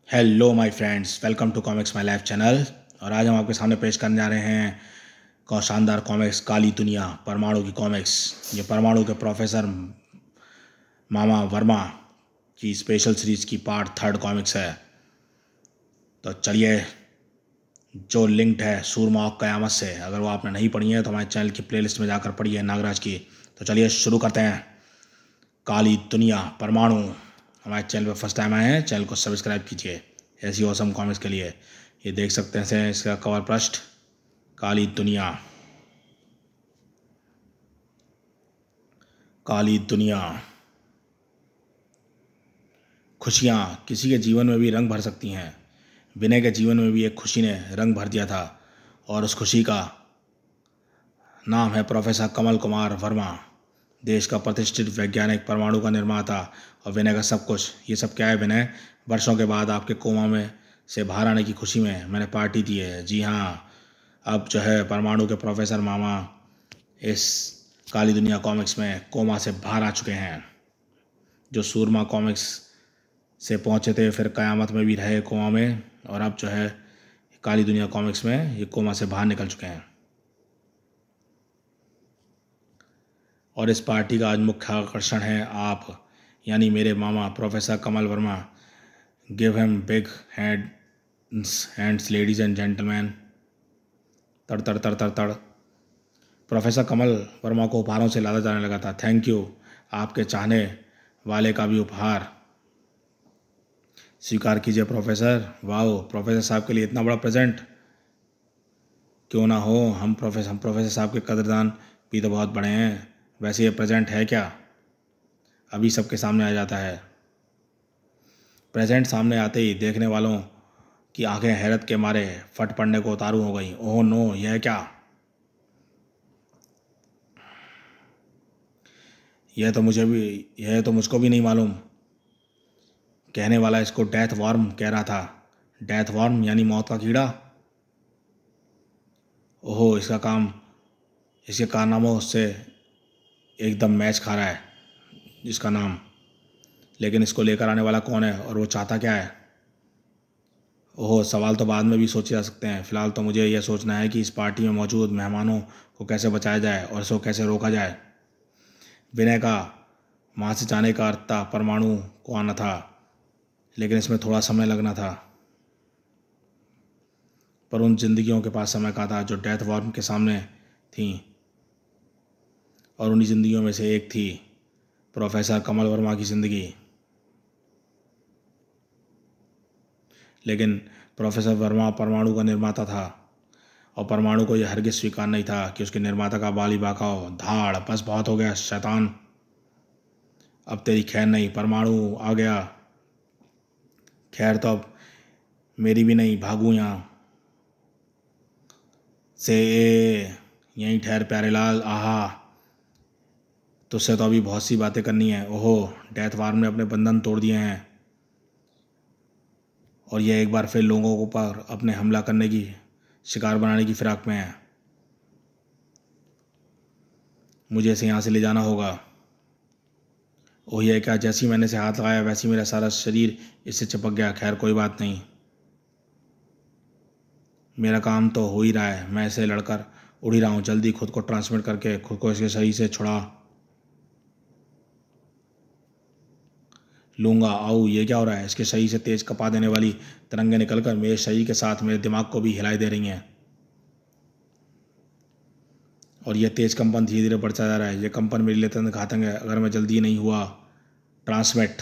Hello my friends, welcome to comics my life channel. और आज हम आपके सामने पेश करने जा रहे हैं शानदार कॉमिक्स काली दुनिया परमाणु की कॉमिक्स। ये परमाणु के प्रोफेसर मामा वर्मा की स्पेशल सीरीज की पार्ट 3 कॉमिक्स है। तो चलिए, जो लिंक्ड है सूरमा और कयामत से, अगर वो आपने नहीं पढ़ी है तो हमारे चैनल की प्लेलिस्ट में जाकर पढ़िए नागराज की। तो चलिए शुरू करते हैं। काली दुनिया परमाणु। हमारे चैनल पर फर्स्ट टाइम आए हैं, चैनल को सब्सक्राइब कीजिए ऐसी औसम कॉमिक्स के लिए। ये देख सकते हैं इसका कवर पृष्ठ, काली दुनिया। काली दुनिया। खुशियाँ किसी के जीवन में भी रंग भर सकती हैं। विनय के जीवन में भी एक खुशी ने रंग भर दिया था, और उस खुशी का नाम है प्रोफेसर कमल कुमार वर्मा, देश का प्रतिष्ठित वैज्ञानिक, परमाणु का निर्माता और विनय का सब कुछ। ये सब क्या है विनय? वर्षों के बाद आपके कोमा में से बाहर आने की खुशी में मैंने पार्टी दी है। जी हाँ, अब जो है परमाणु के प्रोफेसर मामा इस काली दुनिया कॉमिक्स में कोमा से बाहर आ चुके हैं। जो सूरमा कॉमिक्स से पहुँचे थे, फिर कयामत में भी रहे कोमा में, और अब जो है काली दुनिया कॉमिक्स में ये कोमा से बाहर निकल चुके हैं। और इस पार्टी का आज मुख्य आकर्षण है आप, यानी मेरे मामा professor Kamal Verma. Give him big hands ladies and gentleman. तड़ तड़ तड़ तड़ तड़। प्रोफेसर कमल वर्मा को उपहारों से लादा जाने लगा था। थैंक यू, आपके चाहने वाले का भी उपहार स्वीकार कीजिए प्रोफेसर। वाओ, प्रोफेसर साहब के लिए इतना बड़ा प्रेजेंट। क्यों ना हो, हम प्रोफेसर साहब के कदरदान भी तो बहुत बड़े हैं। वैसे ये प्रेजेंट है क्या? अभी सबके सामने आ जाता है। प्रेजेंट सामने आते ही देखने वालों की आंखें हैरत के मारे फट पड़ने को उतारू हो गई। ओह नो, यह क्या? यह तो मुझको भी नहीं मालूम। कहने वाला इसको डेथ वॉर्म कह रहा था। डेथ वॉर्म यानी मौत का कीड़ा। ओहो, इसके कारनामों से एकदम मैच खा रहा है इसका नाम। लेकिन इसको लेकर आने वाला कौन है और वो चाहता क्या है? ओहो, सवाल तो बाद में भी सोचे जा सकते हैं। फिलहाल तो मुझे यह सोचना है कि इस पार्टी में मौजूद मेहमानों को कैसे बचाया जाए और इसको कैसे रोका जाए। विनय का वहाँ से जाने का अर्थ था परमाणु को आना था, लेकिन इसमें थोड़ा समय लगना था। पर उन जिंदगियों के पास समय का था जो डेथ वॉर्म के सामने थीं, और उन्हीं जिंदगियों में से एक थी प्रोफेसर कमल वर्मा की ज़िंदगी। लेकिन प्रोफेसर वर्मा परमाणु का निर्माता था, और परमाणु को यह हरगिज स्वीकार नहीं था कि उसके निर्माता का बाली बाका हो। धाड़, बस बहुत हो गया शैतान, अब तेरी खैर नहीं। परमाणु आ गया। खैर तो अब मेरी भी नहीं, भागूं यहाँ से। यहीं ठहर प्यारे लाल। आहा, तुझसे तो अभी बहुत सी बातें करनी है। ओहो, डेथ वार्म ने अपने बंधन तोड़ दिए हैं, और यह एक बार फिर लोगों के ऊपर अपने हमला करने की, शिकार बनाने की फिराक में है। मुझे इसे यहाँ से ले जाना होगा। ओह, यह क्या? जैसी मैंने इसे हाथ लगाया वैसी मेरा सारा शरीर इससे चिपक गया। खैर कोई बात नहीं, मेरा काम तो हो ही रहा है। मैं इसे लड़कर उड़ ही रहा हूँ। जल्दी खुद को ट्रांसमिट करके खुद को इसके शरीर से छुड़ा लूँगा। आओ, ये क्या हो रहा है? इसके शरीर से तेज कपा देने वाली तरंगें निकलकर मेरे शरीर के साथ मेरे दिमाग को भी हिलाई दे रही हैं, और यह तेज कंपन धीरे धीरे बढ़ता जा रहा है। यह कंपन मेरे लिए अत्यंत घातक है अगर मैं जल्दी नहीं हुआ ट्रांसमिट।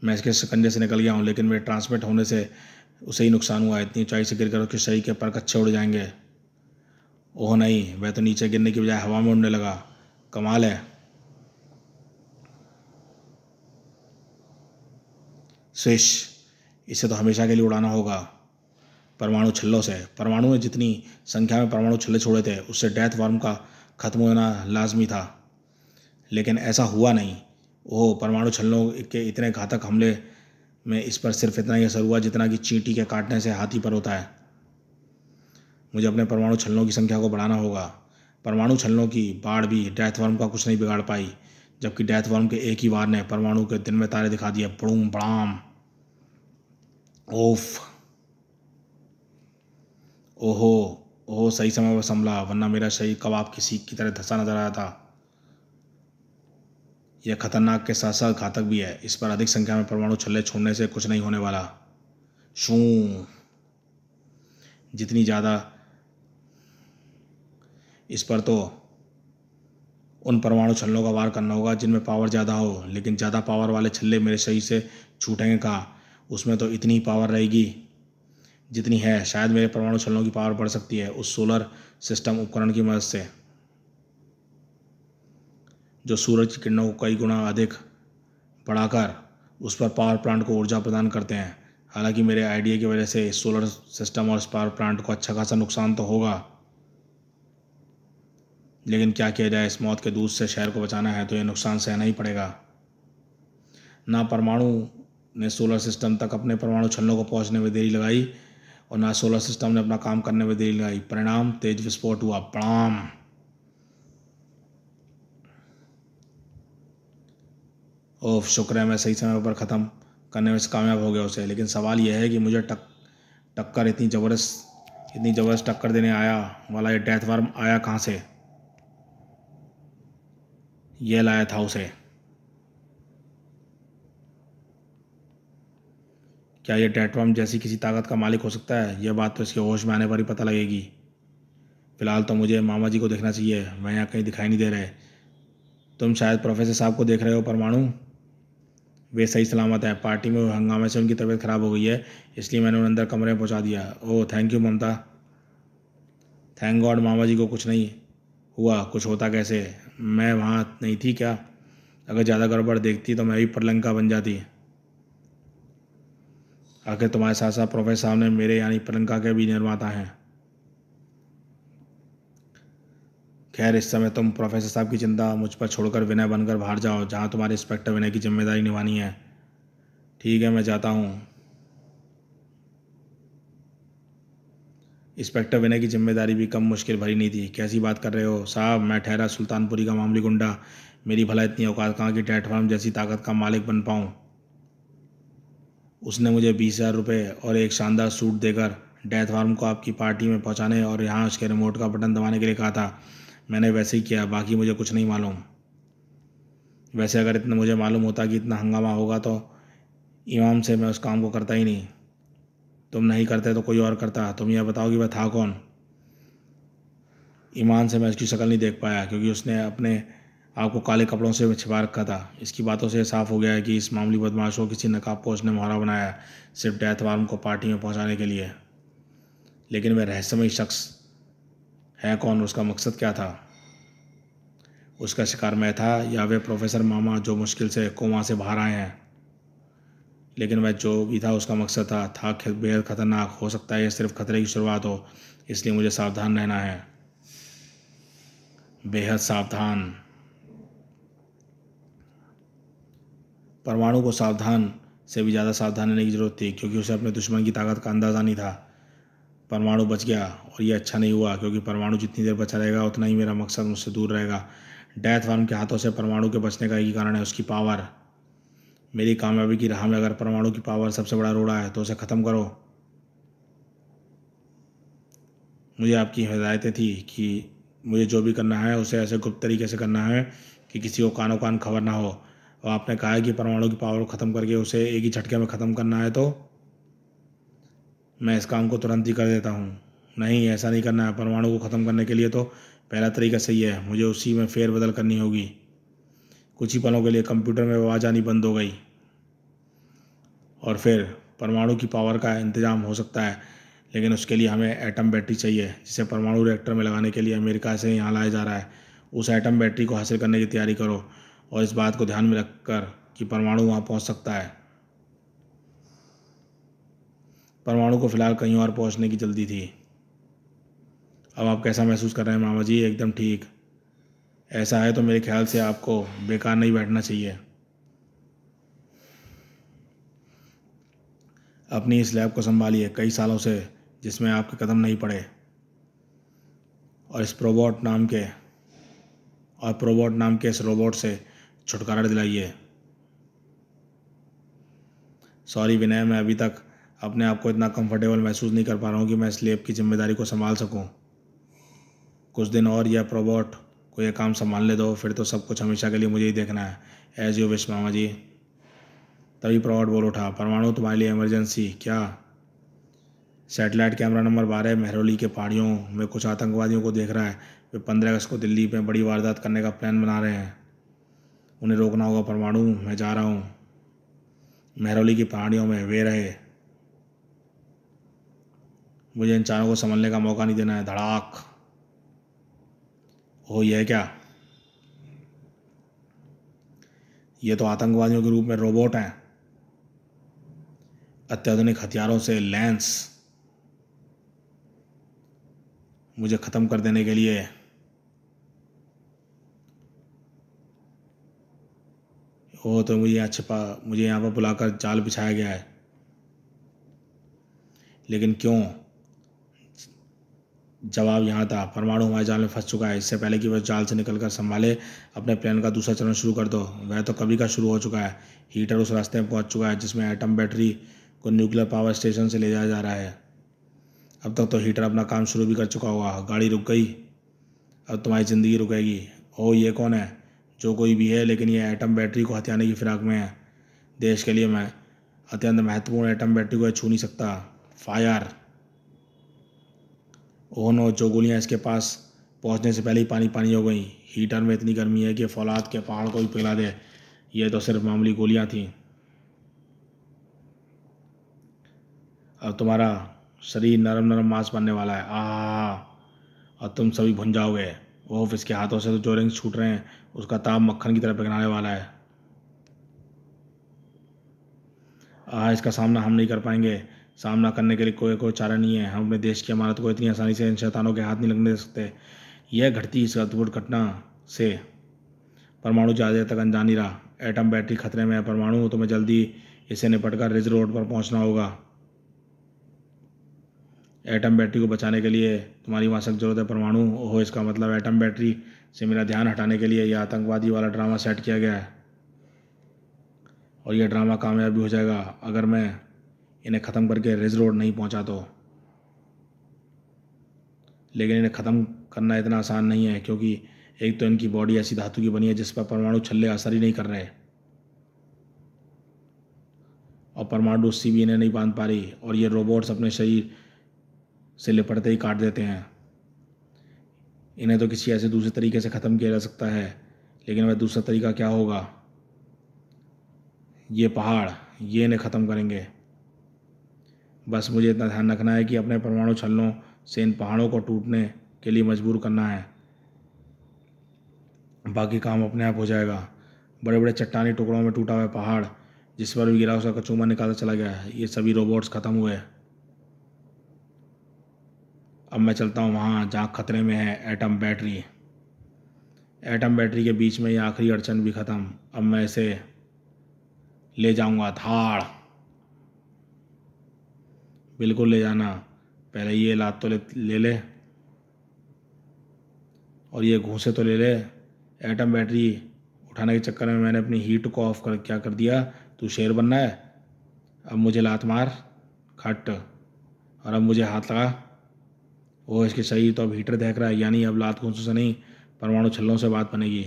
मैं इसके शिकंजे से निकल गया हूँ, लेकिन मेरे ट्रांसमिट होने से उसे ही नुकसान हुआ है। इतनी ऊंचाई से गिरकर उसके शरीर के पर कच्चे उड़ जाएंगे। ओह नहीं, वह तो नीचे गिरने की बजाय हवा में उड़ने लगा। कमाल है। स्विश, इसे तो हमेशा के लिए उड़ाना होगा परमाणु छल्लों से। परमाणु ने जितनी संख्या में परमाणु छल्ले छोड़े थे, उससे डेथ वॉर्म का खत्म होना लाजमी था, लेकिन ऐसा हुआ नहीं। ओह, परमाणु छल्लों के इतने घातक हमले में इस पर सिर्फ इतना ही असर हुआ जितना कि चींटी के काटने से हाथी पर होता है। मुझे अपने परमाणु छल्लों की संख्या को बढ़ाना होगा। परमाणु छल्लों की बाढ़ भी डेथ वर्म का कुछ नहीं बिगाड़ पाई। जबकि डेथ वर्म के एक ही वार ने परमाणु के दिन में तारे दिखा दिए। बड़ूम बड़ाम। ओफ। ओहो। ओहो, सही समय पर संभला, वरना मेरा शरीर कबाब की सीख की तरह धंसा नजर आया था। यह खतरनाक के साथ साथ घातक भी है। इस पर अधिक संख्या में परमाणु छल्ले छोड़ने से कुछ नहीं होने वाला। शू। जितनी ज़्यादा इस पर तो उन परमाणु छल्लों का वार करना होगा जिनमें पावर ज़्यादा हो, लेकिन ज़्यादा पावर वाले छल्ले मेरे शरीर से छूटेंगे कहाँ? उसमें तो इतनी पावर रहेगी जितनी है। शायद मेरे परमाणु छल्लों की पावर बढ़ सकती है उस सोलर सिस्टम उपकरण की मदद से, जो सूरज की किरणों को कई गुना अधिक बढ़ाकर उस पर पावर प्लांट को ऊर्जा प्रदान करते हैं। हालांकि मेरे आइडिया की वजह से इस सोलर सिस्टम और इस पावर प्लांट को अच्छा खासा नुकसान तो होगा, लेकिन क्या किया जाए, इस मौत के दूध से शहर को बचाना है तो यह नुकसान सहना ही पड़ेगा। ना परमाणु ने सोलर सिस्टम तक अपने परमाणु छल्लों को पहुंचने में देरी लगाई और ना सोलर सिस्टम ने अपना काम करने में देरी लगाई। परिणाम तेज विस्फोट हुआ। बड़ाम। ओह, शुक्र है मैं सही समय पर ख़त्म करने में कामयाब हो गया उसे। लेकिन सवाल यह है कि मुझे टक्कर इतनी ज़बरदस्त टक्कर देने आया वाला ये डेथ वर्म आया कहाँ से? यह लाया था उसे। क्या यह डेथ वर्म जैसी किसी ताकत का मालिक हो सकता है? यह बात तो इसके होश में आने पर ही पता लगेगी। फिलहाल तो मुझे मामा जी को देखना चाहिए, मैं यहाँ कहीं दिखाई नहीं दे रहे। तुम शायद प्रोफेसर साहब को देख रहे हो परमाणु? वे सही सलामत है। पार्टी में हंगामे से उनकी तबीयत खराब हो गई है, इसलिए मैंने उन्हें अंदर कमरे में पहुंचा दिया। Oh thank you Mamata. Thank god मामा जी को कुछ नहीं हुआ। कुछ होता कैसे? मैं वहाँ नहीं थी क्या? अगर ज़्यादा गड़बड़ देखती तो मैं भी प्रलंका बन जाती। आखिर तुम्हारे साथ साथ प्रोफेसर साहब ने मेरे यानी प्रलंका के भी निर्माता हैं। खैर, इस समय तुम प्रोफेसर साहब की चिंता मुझ पर छोड़कर विनय बनकर बाहर जाओ, जहाँ तुम्हारे इंस्पेक्टर विनय की जिम्मेदारी निभानी है। ठीक है, मैं जाता हूँ। इंस्पेक्टर विनय की जिम्मेदारी भी कम मुश्किल भरी नहीं थी। कैसी बात कर रहे हो साहब? मैं ठहरा सुल्तानपुरी का मामूली गुंडा। मेरी भला इतनी औकात कहाँ कि डेथ वर्म जैसी ताकत का मालिक बन पाऊँ? उसने मुझे 20,000 रुपये और एक शानदार सूट देकर डेथ वर्म को आपकी पार्टी में पहुँचाने और यहाँ उसके रिमोट का बटन दबाने के लिए कहा था। मैंने वैसे ही किया, बाकी मुझे कुछ नहीं मालूम। वैसे अगर इतना मुझे मालूम होता कि इतना हंगामा होगा तो इमाम से मैं उस काम को करता ही नहीं। तुम नहीं करते तो कोई और करता। तुम यह बताओ कि वह था कौन? ईमान से मैं उसकी शक्ल नहीं देख पाया क्योंकि उसने अपने आप को काले कपड़ों से छिपा रखा था। इसकी बातों से साफ हो गया है कि इस मामूली बदमाश को किसी नकाबपोश ने मोहरा बनाया है, सिर्फ डेथ वार्म को पार्टी में पहुंचाने के लिए। लेकिन वह रहस्यमयी शख्स है कौन? उसका मकसद क्या था? उसका शिकार मैं था या वे प्रोफेसर मामा जो मुश्किल से कोमा से बाहर आए हैं? लेकिन वह जो भी था उसका मकसद था बेहद खतरनाक। हो सकता है यह सिर्फ खतरे की शुरुआत हो, इसलिए मुझे सावधान रहना है, बेहद सावधान। परमाणु को सावधान से भी ज़्यादा सावधान रहने की जरूरत थी क्योंकि उसे अपने दुश्मन की ताकत का अंदाज़ा नहीं था। परमाणु बच गया और यह अच्छा नहीं हुआ क्योंकि परमाणु जितनी देर बचा रहेगा उतना ही मेरा मकसद मुझसे दूर रहेगा। डेथ वर्म के हाथों से परमाणु के बचने का एक ही कारण है, उसकी पावर। मेरी कामयाबी की राह में अगर परमाणु की पावर सबसे बड़ा रोड़ा है तो उसे ख़त्म करो। मुझे आपकी हिदायतें थी कि मुझे जो भी करना है उसे ऐसे गुप्त तरीके से करना है कि किसी को कानो कान खबर ना हो। और आपने कहा है कि परमाणु की पावर को ख़त्म करके उसे एक ही झटके में ख़त्म करना है, तो मैं इस काम को तुरंत ही कर देता हूँ। नहीं, ऐसा नहीं करना है। परमाणु को ख़त्म करने के लिए तो पहला तरीका सही है, मुझे उसी में फेरबदल करनी होगी। कुछ ही पलों के लिए कंप्यूटर में आवाज़ आनी बंद हो गई और फिर परमाणु की पावर का इंतज़ाम हो सकता है, लेकिन उसके लिए हमें एटम बैटरी चाहिए जिसे परमाणु रिएक्टर में लगाने के लिए अमेरिका से यहाँ लाया जा रहा है। उस एटम बैटरी को हासिल करने की तैयारी करो और इस बात को ध्यान में रखकर कि परमाणु वहाँ पहुँच सकता है। परमाणु को फिलहाल कहीं और पहुँचने की जल्दी थी। अब आप कैसा महसूस कर रहे हैं मामा जी? एकदम ठीक। ऐसा है तो मेरे ख्याल से आपको बेकार नहीं बैठना चाहिए। अपनी इस लैब को संभालिए कई सालों से जिसमें आपके कदम नहीं पड़े, और प्रोबोट नाम के इस रोबोट से छुटकारा दिलाइए। सॉरी विनय, मैं अभी तक अपने आप को इतना कंफर्टेबल महसूस नहीं कर पा रहा हूँ कि मैं इस लैब की जिम्मेदारी को संभाल सकूँ। कुछ दिन और यह रोबोट को यह काम संभालने दो, फिर तो सब कुछ हमेशा के लिए मुझे ही देखना है। एज यू विश मामा जी। तभी रोबोट बोल उठा, परमाणु तुम्हारे लिए इमरजेंसी क्या? सैटेलाइट कैमरा नंबर 12 मेहरौली के पहाड़ियों में कुछ आतंकवादियों को देख रहा है। वे 15 अगस्त को दिल्ली में बड़ी वारदात करने का प्लान बना रहे हैं। उन्हें रोकना होगा परमाणु, मैं जा रहा हूँ। मेहरौली की पहाड़ियों में वे रहे, मुझे इन चारों को संभलने का मौका नहीं देना है। धड़ाक। ओह, यह क्या? ये तो आतंकवादियों के रूप में रोबोट हैं, अत्याधुनिक हथियारों से लैंस, मुझे ख़त्म कर देने के लिए। ओह, तो मुझे यहाँ पर बुलाकर जाल बिछाया गया है। लेकिन क्यों? जवाब यहाँ था, परमाणु हमारे जाल में फंस चुका है। इससे पहले कि वह जाल से निकलकर संभाले, अपने प्लान का दूसरा चरण शुरू कर दो। वह तो कभी का शुरू हो चुका है। हीटर उस रास्ते में पहुँच चुका है जिसमें एटम बैटरी को न्यूक्लियर पावर स्टेशन से ले जाया जा रहा है। अब तक तो हीटर अपना काम शुरू भी कर चुका होगा। गाड़ी रुक गई, अब तुम्हारी ज़िंदगी रुकेगी। ओह, ये कौन है? जो कोई भी है, लेकिन ये एटम बैटरी को हथियाने की फिराक में है। देश के लिए मैं अत्यंत महत्वपूर्ण एटम बैटरी को छू नहीं सकता। फायर। ओह नो, जो गोलियां इसके पास पहुंचने से पहले ही पानी पानी हो गई। हीटर में इतनी गर्मी है कि फौलाद के पहाड़ को भी पिघला दे। ये तो सिर्फ मामूली गोलियां थीं। अब तुम्हारा शरीर नरम नरम मांस बनने वाला है। और तुम सभी भुन जाओगे। ओह, इसके हाथों से तो जो रिंग्स छूट रहे हैं, उसका ताप मक्खन की तरह पिघलाने वाला है। इसका सामना हम नहीं कर पाएंगे। सामना करने के लिए कोई चारा नहीं है। हम अपने देश की अमानत को इतनी आसानी से इन शैतानों के हाथ नहीं लगने दे सकते। यह घटती इस अद्भुत घटना से परमाणु ज़्यादा देर तक अनजान ही रहा। एटम बैटरी खतरे में है परमाणु, तुम्हें जल्दी इसे निपटकर रिज रोड पर पहुंचना होगा। एटम बैटरी को बचाने के लिए तुम्हारी वहाँ सख्त जरूरत है परमाणु। ओहो, इसका मतलब एटम बैटरी से मेरा ध्यान हटाने के लिए यह आतंकवादी वाला ड्रामा सेट किया गया है। और यह ड्रामा कामयाब भी हो जाएगा अगर मैं इन्हें ख़त्म करके रिज रोड नहीं पहुंचा तो। लेकिन इन्हें ख़त्म करना इतना आसान नहीं है, क्योंकि एक तो इनकी बॉडी ऐसी धातु की बनी है जिस पर परमाणु छल्ले असर ही नहीं कर रहे, और परमाणु रस्सी भी इन्हें नहीं बांध पा रही। और ये रोबोट्स अपने शरीर से लिपटते ही काट देते हैं। इन्हें तो किसी ऐसे दूसरे तरीके से ख़त्म किया जा सकता है, लेकिन वह दूसरा तरीका क्या होगा? ये पहाड़, ये इन्हें ख़त्म करेंगे। बस मुझे इतना ध्यान रखना है कि अपने परमाणु छल्लों से इन पहाड़ों को टूटने के लिए मजबूर करना है। बाकी काम अपने आप हो जाएगा। बड़े बड़े चट्टानी टुकड़ों में टूटा हुआ पहाड़ जिस पर भी गिरा उसका कचूमर निकालता चला गया। ये सभी रोबोट्स ख़त्म हुए। अब मैं चलता हूँ वहाँ जहाँ खतरे में है एटम बैटरी। एटम बैटरी के बीच में ये आखिरी अड़चन भी ख़त्म। अब मैं इसे ले जाऊँगा। धाड़। बिल्कुल ले जाना। पहले ये लात तो ले ले, और ये घूंसे तो ले ले। एटम बैटरी उठाने के चक्कर में मैंने अपनी हीट को ऑफ कर क्या कर दिया। तू शेर बनना है? अब मुझे लात मार खट, और अब मुझे हाथ लगा। वो इसके शरीर तो अब हीटर देख रहा है, यानी अब लात घूंसों से नहीं परमाणु छल्लों से बात बनेगी।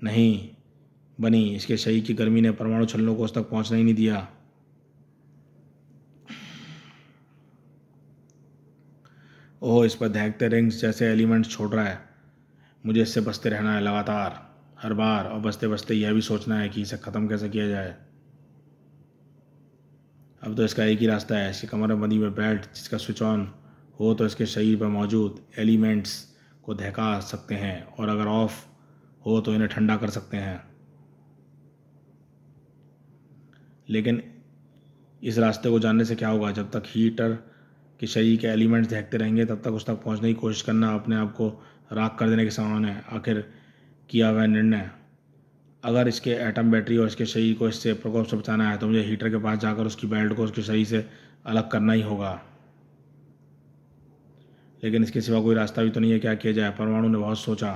नहीं बनी। इसके शरीर की गर्मी ने परमाणु छल्लों को उस तक पहुंचना ही नहीं दिया। ओह, इस पर दहकते रिंग्स जैसे एलिमेंट्स छोड़ रहा है। मुझे इससे बचते रहना है लगातार, हर बार, और बचते बचते यह भी सोचना है कि इसे ख़त्म कैसे किया जाए। अब तो इसका एक ही रास्ता है, इसकी कमर में बंधी हुई बेल्ट जिसका स्विच ऑन हो तो इसके शरीर पर मौजूद एलिमेंट्स को दहका सकते हैं, और अगर ऑफ हो तो इन्हें ठंडा कर सकते हैं। लेकिन इस रास्ते को जानने से क्या होगा? जब तक हीटर के शरीर के एलिमेंट्स दहकते रहेंगे तब तक उस तक पहुंचने की कोशिश करना अपने आप को राख कर देने के समान है। आखिर किया हुआ निर्णय। अगर इसके एटम बैटरी और इसके शरीर को इससे प्रकोप से बचाना है तो मुझे हीटर के पास जाकर उसकी बेल्ट को उसके शरीर से अलग करना ही होगा। लेकिन इसके सिवा कोई रास्ता भी तो नहीं है। क्या किया जाए? परमाणु ने बहुत सोचा।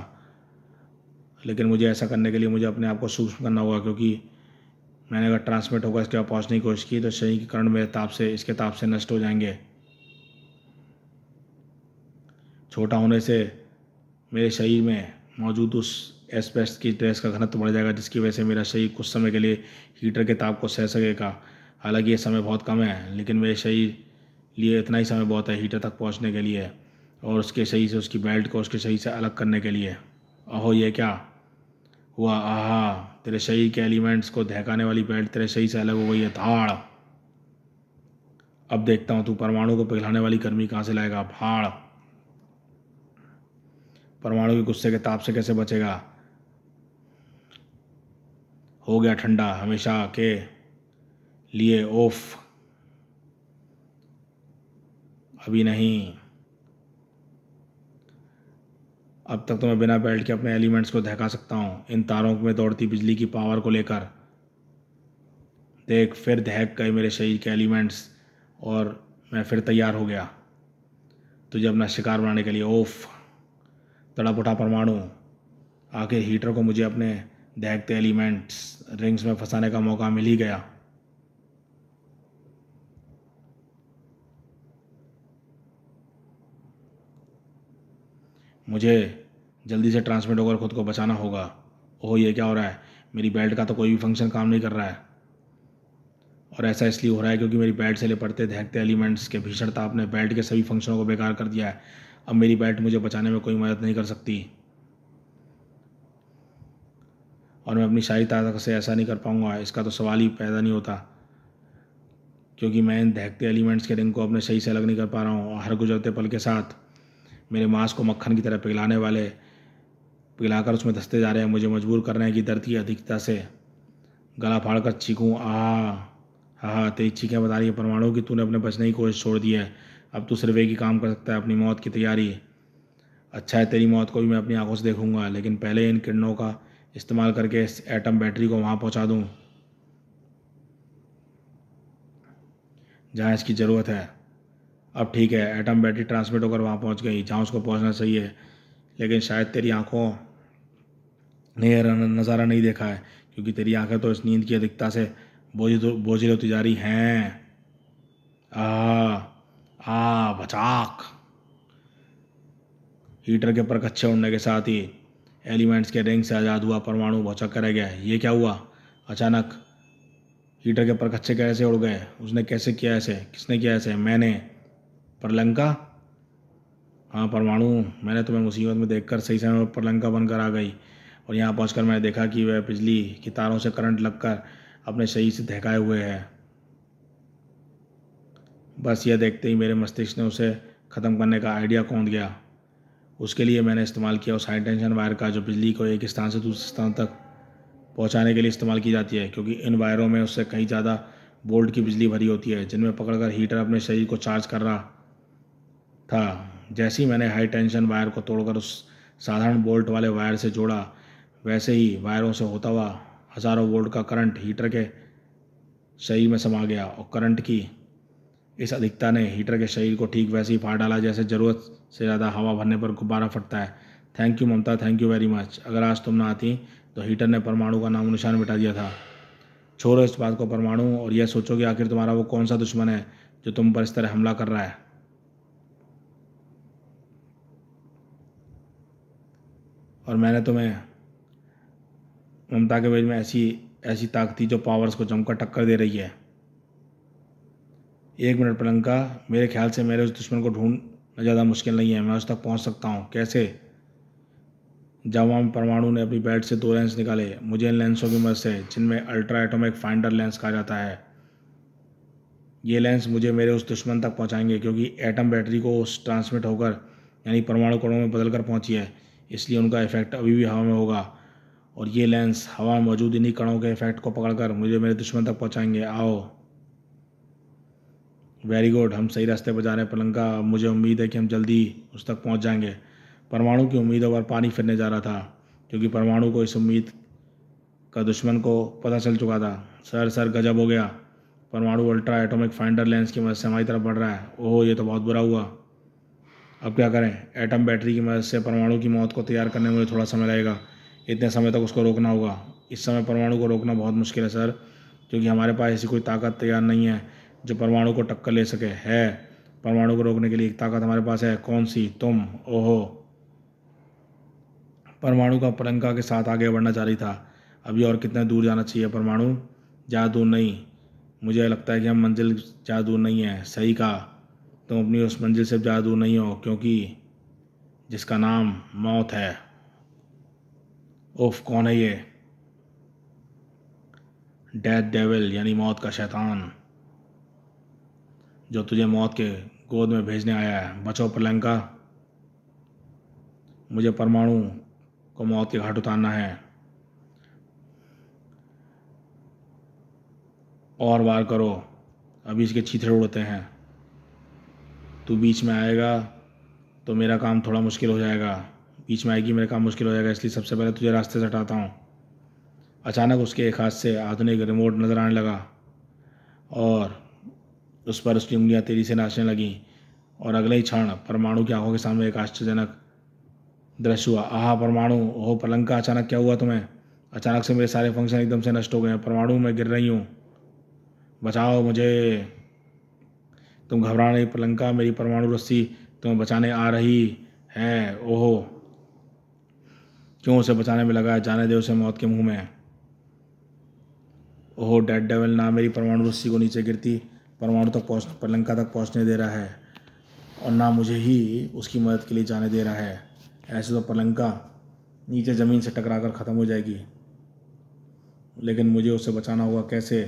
लेकिन मुझे ऐसा करने के लिए मुझे अपने आप को सूक्ष्म करना होगा, क्योंकि मैंने अगर ट्रांसमिट होकर इसके बाद पहुँचने की कोशिश की तो शरीर के कण मेरे ताप से, इसके ताप से नष्ट हो जाएंगे। छोटा होने से मेरे शरीर में मौजूद उस एस्बेस्टस की ड्रेस का घनत्व बढ़ जाएगा, जिसकी वजह से मेरा शरीर कुछ समय के लिए हीटर के ताप को सह सकेगा। हालांकि ये समय बहुत कम है, लेकिन मेरे शरीर लिए इतना ही समय बहुत है हीटर तक पहुंचने के लिए और उसके शरीर से, उसकी बेल्ट को उसके शरीर से अलग करने के लिए। अहो, ये क्या हुआ? आहा, तेरे शरीर के एलिमेंट्स को दहकाने वाली बेल्ट तेरे शरीर से अलग हो गई है। धाड़! अब देखता हूँ तू परमाणु को पिघलाने वाली गर्मी कहाँ से लाएगा। भाड़! परमाणु के गुस्से के ताप से कैसे बचेगा? हो गया ठंडा हमेशा के लिए। ओफ, अभी नहीं। अब तक तो मैं बिना बेल्ट के अपने एलिमेंट्स को दहका सकता हूँ, इन तारों में दौड़ती बिजली की पावर को लेकर। देख, फिर दहक गए मेरे शरीर के एलिमेंट्स और मैं फिर तैयार हो गया तुझे अपना शिकार बनाने के लिए। ओफ, तड़प उठा परमाणु। आखिर हीटर को मुझे अपने दहकते एलिमेंट्स रिंग्स में फंसाने का मौका मिल ही गया। मुझे जल्दी से ट्रांसमिट होकर खुद को बचाना होगा। ओह, ये क्या हो रहा है? मेरी बेल्ट का तो कोई भी फंक्शन काम नहीं कर रहा है, और ऐसा इसलिए हो रहा है क्योंकि मेरी बेल्ट से लिपटते दहकते एलिमेंट्स के भीषण ताप ने बेल्ट के सभी फंक्शनों को बेकार कर दिया है। अब मेरी बेल्ट मुझे बचाने में कोई मदद नहीं कर सकती, और मैं अपनी शाही ताकत से ऐसा नहीं कर पाऊंगा, इसका तो सवाल ही पैदा नहीं होता, क्योंकि मैं इन दहकते एलिमेंट्स के रिंग को अपने सही से अलग नहीं कर पा रहा हूँ। और हर गुजरते पल के साथ मेरे मांस को मक्खन की तरह पिघलाकर उसमें धंसते जा रहे हैं, मुझे मजबूर कर रहे हैं कि दर्द की अधिकता से गला फाड़कर चीखूं। हा, तेरी चीखें बता रही है परमाणु कि तूने अपने बचने की कोशिश छोड़ दी है। अब तू सिर्फ एक ही काम कर सकता है, अपनी मौत की तैयारी। अच्छा है, तेरी मौत को भी मैं अपनी आंखों से देखूंगा, लेकिन पहले इन किरणों का इस्तेमाल करके इस एटम बैटरी को वहाँ पहुँचा दूँ जहाँ इसकी ज़रूरत है। अब ठीक है, एटम बैटरी ट्रांसमिट होकर वहाँ पहुँच गई जहाँ उसको पहुँचना चाहिए, लेकिन शायद तेरी आंखों ने यह नज़ारा नहीं देखा है, क्योंकि तेरी आंखें तो इस नींद की अधिकता से बोझिल होती जा रही हैं। बचाक! हीटर के परखच्चे उड़ने के साथ ही एलिमेंट्स के रिंग से आज़ाद हुआ परमाणु भौचक कर रह गया। ये क्या हुआ? अचानक हीटर के परखच्चे कैसे उड़ गए? उसने कैसे किया ऐसे? किसने किया ऐसे? मैंने। परलंका? हाँ परमाणु, मैंने तुम्हें मुसीबत में देखकर सही समय पर परलंका बनकर आ गई, और यहाँ पहुंचकर मैंने देखा कि वह बिजली की तारों से करंट लगकर अपने शरीर से दहकाए हुए है। बस यह देखते ही मेरे मस्तिष्क ने उसे ख़त्म करने का आइडिया कौंध गया। उसके लिए मैंने इस्तेमाल किया उस हाई टेंशन वायर का, जो बिजली को एक स्थान से दूसरे स्थान तक पहुंचाने के लिए इस्तेमाल की जाती है, क्योंकि इन वायरों में उससे कहीं ज़्यादा वोल्ट की बिजली भरी होती है, जिनमें पकड़कर हीटर अपने शरीर को चार्ज कर रहा था। जैसे ही मैंने हाई टेंशन वायर को तोड़कर उस साधारण वोल्ट वाले वायर से जोड़ा, वैसे ही वायरों से होता हुआ हज़ारों वोल्ट का करंट हीटर के शरीर में समा गया, और करंट की इस अधिकता ने हीटर के शरीर को ठीक वैसे ही फाड़ डाला जैसे ज़रूरत से ज़्यादा हवा भरने पर गुब्बारा फटता है। Thank you Mamata, thank you very much. अगर आज तुम ना आती तो हीटर ने परमाणु का नामो निशान मिटा दिया था। छोड़ो इस बात को परमाणु, और यह सोचो कि आखिर तुम्हारा वो कौन सा दुश्मन है जो तुम पर इस तरह हमला कर रहा है। और मैंने तुम्हें ममता के बीच में ऐसी ताकत थी जो पावर्स को जमकर टक्कर दे रही है। एक मिनट प्रियंका, मेरे ख्याल से मेरे उस दुश्मन को ढूंढना ज़्यादा मुश्किल नहीं है। मैं उस तक पहुंच सकता हूं। कैसे? जवाब में परमाणु ने अपनी बेल्ट से 2 लेंस निकाले। मुझे इन लेंसों की मदद से, जिनमें अल्ट्रा एटॉमिक फाइंडर लेंस कहा जाता है, ये लेंस मुझे मेरे उस दुश्मन तक पहुंचाएंगे, क्योंकि एटम बैटरी को उस ट्रांसमिट होकर यानी परमाणु कणों में बदल कर पहुँची है, इसलिए उनका इफेक्ट अभी भी हवा में होगा, और ये लेंस हवा में मौजूद इन्हीं कणों के इफेक्ट को पकड़कर मुझे मेरे दुश्मन तक पहुँचाएंगे। आओ। वेरी गुड, हम सही रास्ते पर जा रहे हैं प्रियंका। मुझे उम्मीद है कि हम जल्दी उस तक पहुंच जाएंगे। परमाणु की उम्मीदों पर पानी फिरने जा रहा था, क्योंकि परमाणु को इस उम्मीद का दुश्मन को पता चल चुका था। सर गजब हो गया। परमाणु अल्ट्रा एटॉमिक फाइंडर लेंस की मदद से हमारी तरफ बढ़ रहा है। ओह, ये तो बहुत बुरा हुआ। अब क्या करें? एटम बैटरी की मदद से परमाणु की मौत को तैयार करने में मुझे थोड़ा समय लगेगा, इतने समय तक उसको रोकना होगा। इस समय परमाणु को रोकना बहुत मुश्किल है सर, क्योंकि हमारे पास ऐसी कोई ताकत तैयार नहीं है जो परमाणु को टक्कर ले सके। है परमाणु को रोकने के लिए एक ताकत हमारे पास है। कौन सी? तुम। ओहो। परमाणु का प्रियंका के साथ आगे बढ़ना जारी था। अभी और कितने दूर जाना चाहिए परमाणु? ज़्यादा दूर नहीं। मुझे लगता है कि हम मंजिल ज़्यादा दूर नहीं है। सही कहा, तुम अपनी उस मंजिल से ज़्यादा दूर नहीं हो, क्योंकि जिसका नाम मौत है। उफ, कौन है ये? डेथ डेविल, यानी मौत का शैतान, जो तुझे मौत के गोद में भेजने आया है। बचो प्रियंका, मुझे परमाणु को मौत के घाट उतारना है। और वार करो, अभी इसके चीथड़े उड़ते हैं। तू बीच में आएगा तो मेरा काम थोड़ा मुश्किल हो जाएगा। बीच में आएगी, मेरा काम मुश्किल हो जाएगा, इसलिए सबसे पहले तुझे रास्ते से हटाता हूँ। अचानक उसके एक हाथ से आधुनिक रिमोट नजर आने लगा और उस पर उसकी उंगलियां तेजी से नाचने लगीं, और अगले ही क्षण परमाणु की आंखों के सामने एक आश्चर्यजनक दृश्य हुआ। आहा परमाणु, ओह प्रियंका, अचानक क्या हुआ तुम्हें? अचानक से मेरे सारे फंक्शन एकदम से नष्ट हो गए हैं। परमाणु, मैं गिर रही हूँ, बचाओ मुझे। तुम घबरा नहीं प्रियंका, मेरी परमाणु रस्सी तुम्हें बचाने आ रही है। ओहो, क्यों उसे बचाने में लगा है? जाने दे उसे मौत के मुंह में। ओहो डेड डेविल, ना मेरी परमाणु रस्सी को नीचे गिरती परमाणु तक प्रियंका तक पहुंचने दे रहा है, और ना मुझे ही उसकी मदद के लिए जाने दे रहा है। ऐसे तो प्रियंका नीचे ज़मीन से टकराकर ख़त्म हो जाएगी, लेकिन मुझे उसे बचाना होगा। कैसे?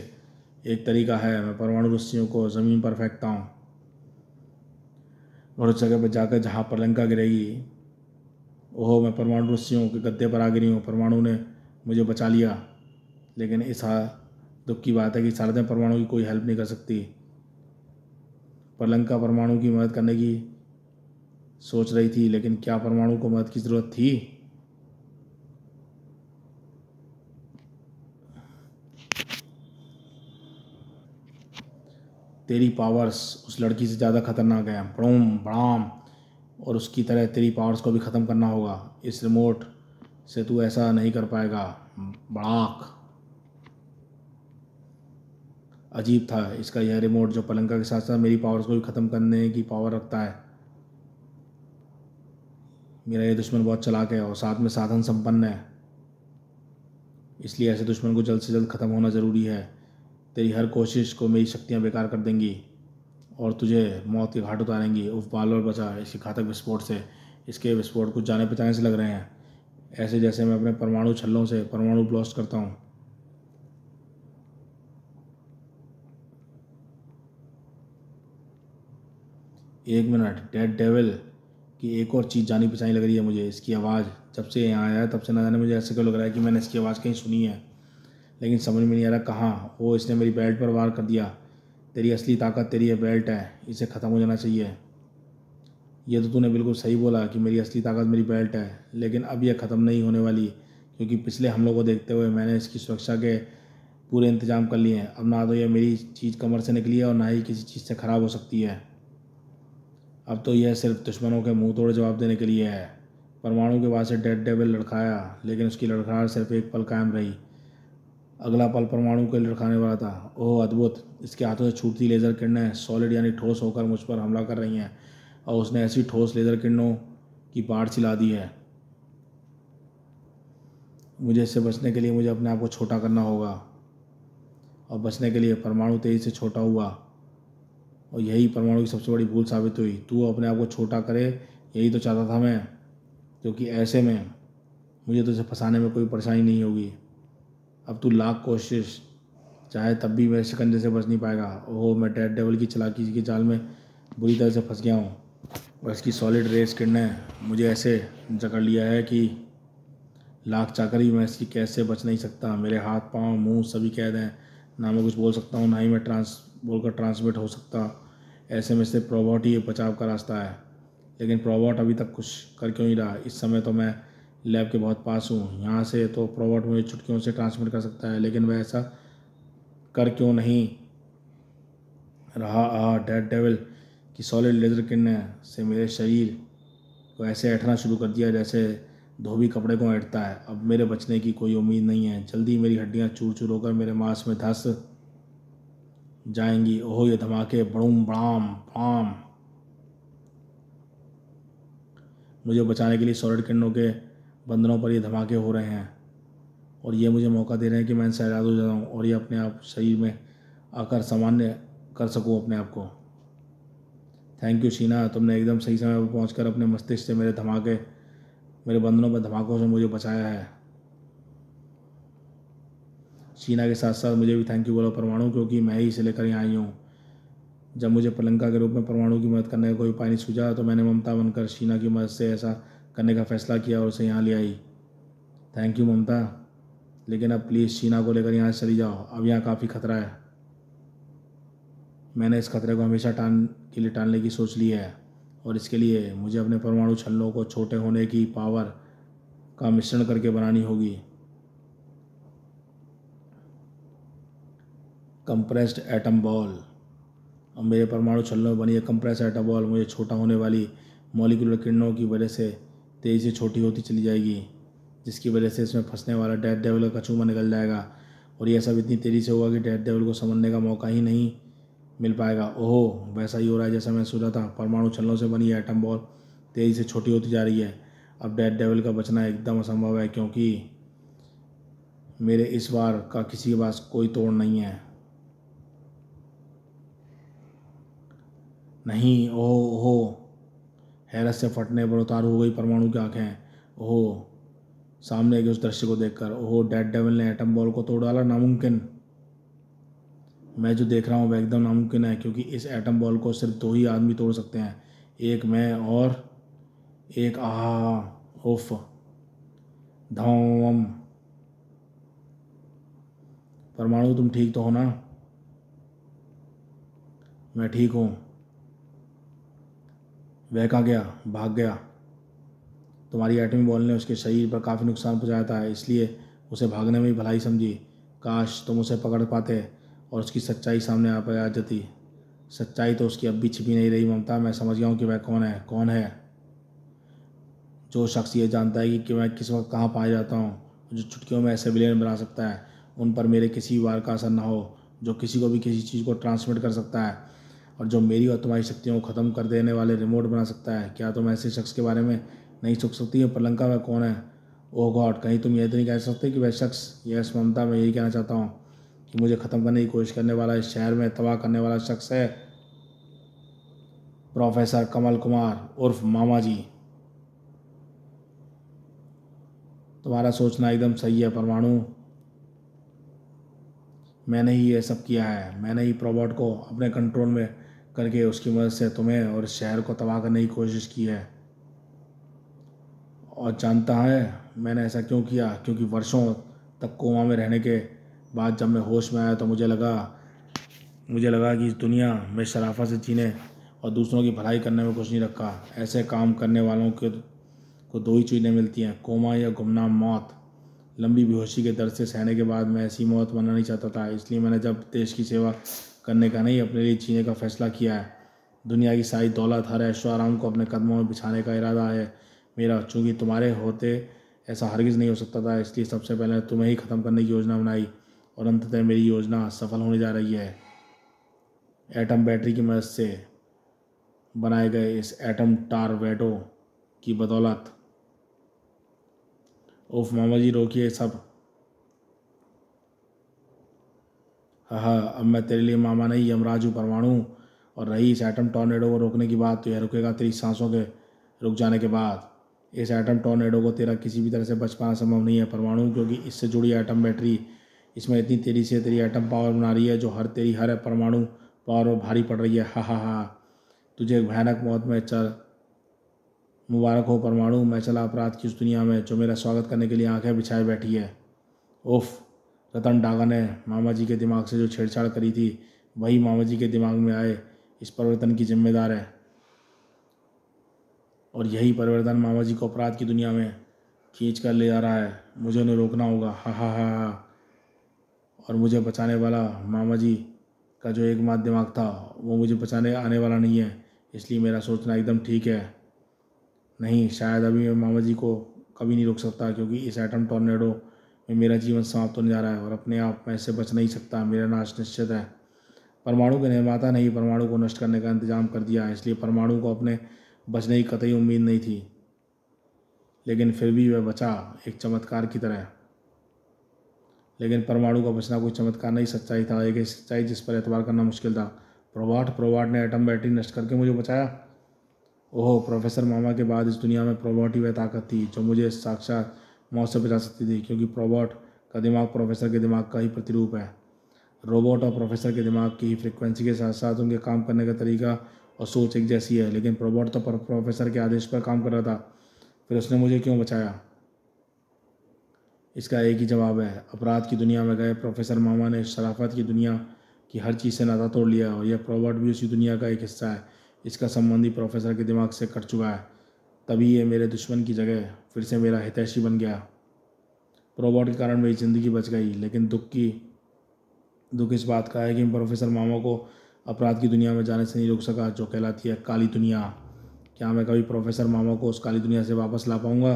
एक तरीका है, मैं परमाणु रस्सियों को ज़मीन पर फेंकता हूँ और उस जगह पर जाकर जहाँ प्रियंका गिरेगी। ओहो, मैं परमाणु रस्सियों के गद्दे पर आ गिरी हूँ। परमाणु ने मुझे बचा लिया, लेकिन इस दुख की बात है कि सारे दिन परमाणु की कोई हेल्प नहीं कर सकती। प्रियंका परमाणु की मदद करने की सोच रही थी, लेकिन क्या परमाणु को मदद की ज़रूरत थी? तेरी पावर्स उस लड़की से ज़्यादा खतरनाक है। ब्रूम ब्राम, और उसकी तरह तेरी पावर्स को भी ख़त्म करना होगा। इस रिमोट से तू ऐसा नहीं कर पाएगा। बड़ाक। अजीब था इसका यह रिमोट, जो प्रियंका के साथ साथ मेरी पावर्स को भी ख़त्म करने की पावर रखता है। मेरा ये दुश्मन बहुत चालाक है और साथ में साधन संपन्न है, इसलिए ऐसे दुश्मन को जल्द से जल्द ख़त्म होना ज़रूरी है। तेरी हर कोशिश को मेरी शक्तियाँ बेकार कर देंगी और तुझे मौत के घाट उतारेंगी। उफ, बाल और बचा इसी घातक विस्फोट से। इसके विस्फोट कुछ जाने पहचाने से लग रहे हैं, ऐसे जैसे मैं अपने परमाणु छल्लों से परमाणु ब्लास्ट करता हूँ। एक मिनट, डेड डेविल की एक और चीज़ जानी पहचानी लग रही है मुझे। इसकी आवाज़, जब से यहाँ आया है तब से ना जाने मुझे ऐसे क्यों लग रहा है कि मैंने इसकी आवाज़ कहीं सुनी है, लेकिन समझ में नहीं आ रहा कहाँ। वो, इसने मेरी बेल्ट पर वार कर दिया। तेरी असली ताकत तेरी ये बेल्ट है, इसे ख़त्म हो जाना चाहिए। ये तो तूने बिल्कुल सही बोला कि मेरी असली ताकत मेरी बेल्ट है, लेकिन अब यह ख़त्म नहीं होने वाली, क्योंकि पिछले हमलों को देखते हुए मैंने इसकी सुरक्षा के पूरे इंतजाम कर लिए हैं। अब ना तो यह मेरी चीज़ कमर से निकली है और ना ही किसी चीज़ से ख़राब हो सकती है। अब तो यह सिर्फ दुश्मनों के मुंह तोड़ जवाब देने के लिए है। परमाणु के बाद से डेड डेविल लड़खड़ाया, लेकिन उसकी लड़खड़ाहट सिर्फ एक पल कायम रही। अगला पल परमाणु को लड़खड़ाने वाला था। ओह अद्भुत, इसके हाथों से छूटती लेज़र किरणें सॉलिड यानी ठोस होकर मुझ पर हमला कर रही हैं, और उसने ऐसी ठोस लेज़र किरणों की बाढ़ चिला दी है। मुझे इससे बचने के लिए मुझे अपने आप को छोटा करना होगा, और बचने के लिए परमाणु तेजी से छोटा हुआ, और यही परमाणु की सबसे बड़ी भूल साबित हुई। तू अपने आप को छोटा करे, यही तो चाहता था मैं, क्योंकि ऐसे में मुझे तुझे फंसाने में कोई परेशानी नहीं होगी। अब तू लाख कोशिश चाहे तब भी मेरे शिकंजे से बच नहीं पाएगा। ओह, मैं डेड डेविल की चालाकी के जाल में बुरी तरह से फंस गया हूँ, और इसकी सॉलिड रेस किरणें मुझे ऐसे जकड़ लिया है कि लाख चाहकर भी मैं इसकी कैद से बच नहीं सकता। मेरे हाथ पाँव मुंह सभी कैद हैं, ना मैं कुछ बोल सकता हूँ, ना ही मैं बोलकर ट्रांसमिट हो सकता। ऐसे में सिर्फ प्रोबॉट ही बचाव का रास्ता है, लेकिन प्रोबॉट अभी तक कुछ कर क्यों नहीं रहा? इस समय तो मैं लैब के बहुत पास हूँ। यहाँ से तो प्रोबॉट मुझे चुटकियों से ट्रांसमिट कर सकता है, लेकिन वह ऐसा कर क्यों नहीं रहा? डेड डेविल की सॉलिड लेज़र किरणें से मेरे शरीर को ऐसे ऐठना शुरू कर दिया जैसे धोबी कपड़े को ऐंठता है। अब मेरे बचने की कोई उम्मीद नहीं है। जल्दी मेरी हड्डियां चूर चूर होकर मेरे मांस में धंस जाएंगी। ओह ये धमाके, बड़ूम बड़ाम बड़ाम। मुझे बचाने के लिए सॉलिड किरणों के बंधनों पर ये धमाके हो रहे हैं और ये मुझे मौका दे रहे हैं कि मैं इनसे आज़ाद हो जाऊँ और ये अपने आप शरीर में आकर सामान्य कर सकूँ अपने आप को। थैंक यू शीना, तुमने एकदम सही समय पर पहुँचकर अपने मस्तिष्क से मेरे बंधनों पर धमाकों से मुझे बचाया है। शीना के साथ साथ मुझे भी थैंक यू बोलो परमाणु, क्योंकि मैं ही इसे लेकर यहाँ आई हूँ। जब मुझे पलंका के रूप में परमाणु की मदद करने का कोई उपाय नहीं सूझा तो मैंने ममता बनकर शीना की मदद से ऐसा करने का फैसला किया और उसे यहाँ ले आई। थैंक यू ममता, लेकिन अब प्लीज़ शीना को लेकर यहाँ से चली जाओ। अब यहाँ काफ़ी खतरा है। मैंने इस खतरे को हमेशा टालने की सोच ली है और इसके लिए मुझे अपने परमाणु छल्लों को छोटे होने की पावर का मिश्रण करके बनानी होगी। Compressed atom ball. अब मेरे परमाणु छल्लों में बनी है कंप्रेस एटम बॉल मुझे छोटा होने वाली मॉलिक्यूलर किरणों की वजह से तेज़ी से छोटी होती चली जाएगी, जिसकी वजह से इसमें फंसने वाला डेड डेविल का कचूमा निकल जाएगा और यह सब इतनी तेज़ी से होगा कि डेड डेविल को समझने का मौका ही नहीं मिल पाएगा। ओहो, वैसा ही हो रहा है जैसा मैं सोचा था। परमाणु छल्लों से बनी एटम बॉल तेज़ी से छोटी होती जा रही है। अब डेड डेविल का बचना एकदम असंभव है, क्योंकि मेरे इस बार का किसी के पास कोई तोड़ नहीं है। नहीं, ओहो ओहो, हैरत से फटने पर उतारू हो गई परमाणु की आंखें। ओहो, सामने के उस दृश्य को देखकर। ओहो, डेड डेविल ने एटम बॉल को तोड़ डाला। नामुमकिन। मैं जो देख रहा हूँ वह एकदम नामुमकिन है, क्योंकि इस एटम बॉल को सिर्फ 2 ही आदमी तोड़ सकते हैं, एक मैं और एक उफ धम। परमाणु तुम ठीक तो हो ना? मैं ठीक हूँ। वह कहाँ गया? भाग गया। तुम्हारी एटमी बॉल ने उसके शरीर पर काफ़ी नुकसान पहुँचाया था, इसलिए उसे भागने में ही भलाई समझी। काश तुम उसे पकड़ पाते और उसकी सच्चाई सामने आ जाती। सच्चाई तो उसकी अब भी छिपी नहीं रही ममता। मैं समझ गया हूँ कि वह कौन है। जो शख्स ये जानता है कि मैं किस वक्त कहाँ पाया जाता हूँ, जो चुटकियों में ऐसे विलेन बना सकता है उन पर मेरे किसी वार का असर ना हो, जो किसी को भी किसी चीज़ को ट्रांसमिट कर सकता है और जो मेरी और तुम्हारी शक्तियों को ख़त्म कर देने वाले रिमोट बना सकता है। क्या तुम ऐसे शख्स के बारे में नहीं सोच सकती हो? प्रलंका में कौन है? ओह गॉड, कहीं तुम ये तो नहीं कह सकते कि वह शख्स, यस ममता, मैं यही कहना चाहता हूँ कि मुझे ख़त्म करने की कोशिश करने वाला, इस शहर में तबाह करने वाला शख्स है प्रोफेसर कमल कुमार उर्फ मामा जी। तुम्हारा सोचना एकदम सही है परमाणु। मैंने ही ये सब किया है। मैंने ही प्रोबॉट को अपने कंट्रोल में करके उसकी मदद से तुम्हें और इस शहर को तबाह करने की कोशिश की है। और जानता है मैंने ऐसा क्यों किया? क्योंकि वर्षों तक कोमा में रहने के बाद जब मैं होश में आया तो मुझे लगा कि इस दुनिया में शराफत से जीने और दूसरों की भलाई करने में कुछ नहीं रखा। ऐसे काम करने वालों को 2 ही चीज़ें मिलती हैं, कोमा या गुमनाम मौत। लंबी बेहोशी के दर्द से सहने के बाद मैं ऐसी मौत मरना नहीं चाहता था, इसलिए मैंने जब देश की सेवा करने का नहीं अपने लिए जीने का फैसला किया है। दुनिया की सारी दौलत, हर ऐशो आराम को अपने कदमों में बिछाने का इरादा है मेरा। चूँकि तुम्हारे होते ऐसा हरगिज़ नहीं हो सकता था, इसलिए सबसे पहले तुम्हें ही ख़त्म करने की योजना बनाई और अंततः मेरी योजना सफल होने जा रही है। एटम बैटरी की मदद से बनाए गए इस एटम टारवेडो की बदौलत। उफ मामा जी, रोकिए सब। हाँ, अब मैं तेरे लिए मामा नहीं यमराज हूँ परमाणु। और रही इस एटम टॉर्नेडो को रोकने की बात, तो यह रुकेगा तेरी सांसों के रुक जाने के बाद। इस एटम टॉर्नेडो को तेरा किसी भी तरह से बच पाना संभव नहीं है परमाणु, क्योंकि इससे जुड़ी एटम बैटरी इसमें इतनी तेज़ी से तेरी एटम पावर बना रही है जो तेरी हर परमाणु पावर में भारी पड़ रही है। हा। तुझे एक भयानक मौत में चल मुबारक हो परमाणु। मैं चला अपराध की उस दुनिया में जो मेरा स्वागत करने के लिए आंखें बिछाए बैठी है। उफ, रतन डागा ने मामा जी के दिमाग से जो छेड़छाड़ करी थी वही मामा जी के दिमाग में आए इस परिवर्तन की जिम्मेदार है। और यही परिवर्तन मामा जी को अपराध की दुनिया में खींच कर ले जा रहा है। मुझे उन्हें रोकना होगा। हा। और मुझे बचाने वाला मामा जी का जो एकमात्र दिमाग था वो मुझे बचाने आने वाला नहीं है, इसलिए मेरा सोचना एकदम ठीक है। नहीं, शायद अभी मैं मामा जी को कभी नहीं रुक सकता, क्योंकि इस एटम टॉर्नेडो में मेरा जीवन समाप्त होने जा रहा है और अपने आप मैं इससे बच नहीं सकता। मेरा नाश निश्चित है। परमाणु के निर्माता ने ही परमाणु को नष्ट करने का इंतजाम कर दिया, इसलिए परमाणु को अपने बचने की कतई उम्मीद नहीं थी, लेकिन फिर भी वह बचा, एक चमत्कार की तरह। लेकिन परमाणु का बचना कोई चमत्कार नहीं, सच्चाई था, एक सच्चाई जिस पर एतबार करना मुश्किल था। प्रोबॉट ने एटम बैटरी नष्ट करके मुझे बचाया। ओह, प्रोफेसर मामा के बाद इस दुनिया में प्रोबॉट ही वह ताकत थी जो मुझे साक्षात मौत से बचा सकती थी, क्योंकि प्रोबॉट का दिमाग प्रोफेसर के दिमाग का ही प्रतिरूप है। रोबोट और प्रोफेसर के दिमाग की फ्रिक्वेंसी के साथ साथ उनके काम करने का तरीका और सोच एक जैसी है, लेकिन प्रोबॉट तो प्रोफेसर के आदेश पर काम कर रहा था। फिर उसने मुझे क्यों बचाया? इसका एक ही जवाब है, अपराध की दुनिया में गए प्रोफेसर मामा ने शराफत की दुनिया की हर चीज़ से नाता तोड़ लिया, और यह प्रोबॉट भी उसी दुनिया का एक हिस्सा है। इसका संबंधी प्रोफेसर के दिमाग से कट चुका है, तभी ये मेरे दुश्मन की जगह फिर से मेरा हितैषी बन गया। प्रोबॉट के कारण मेरी ज़िंदगी बच गई, लेकिन दुख इस बात का है कि प्रोफेसर मामा को अपराध की दुनिया में जाने से नहीं रोक सका, जो कहलाती है काली दुनिया। क्या मैं कभी प्रोफेसर मामा को उस काली दुनिया से वापस ला पाऊँगा?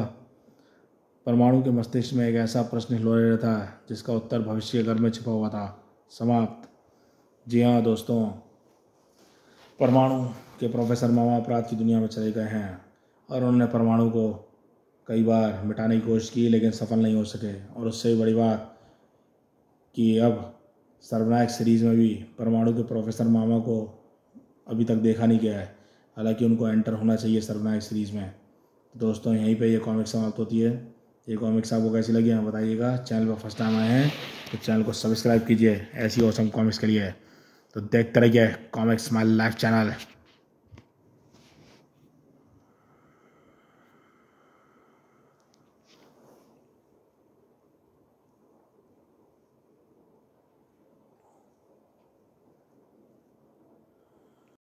परमाणु के मस्तिष्क में एक ऐसा प्रश्न हिलोरे रहता है जिसका उत्तर भविष्य के घर में छिपा हुआ था। समाप्त। जी हाँ दोस्तों, परमाणु के प्रोफेसर मामा अपराध की दुनिया में चले गए हैं और उन्होंने परमाणु को कई बार मिटाने की कोशिश की, लेकिन सफल नहीं हो सके। और उससे भी बड़ी बात कि अब सर्वनायक सीरीज़ में भी परमाणु के प्रोफेसर मामा को अभी तक देखा नहीं गया है, हालांकि उनको एंटर होना चाहिए सर्वनायक सीरीज़ में। दोस्तों, यहीं पे ये कॉमिक समाप्त होती है। ये कॉमिक्स आपको कैसी लगी हमें बताइएगा। चैनल पर फर्स्ट टाइम आए हैं तो चैनल को सब्सक्राइब कीजिए ऐसी ऑसम कॉमिक्स के लिए। तो देखते रहिए कॉमिक्स माय लाइफ चैनल।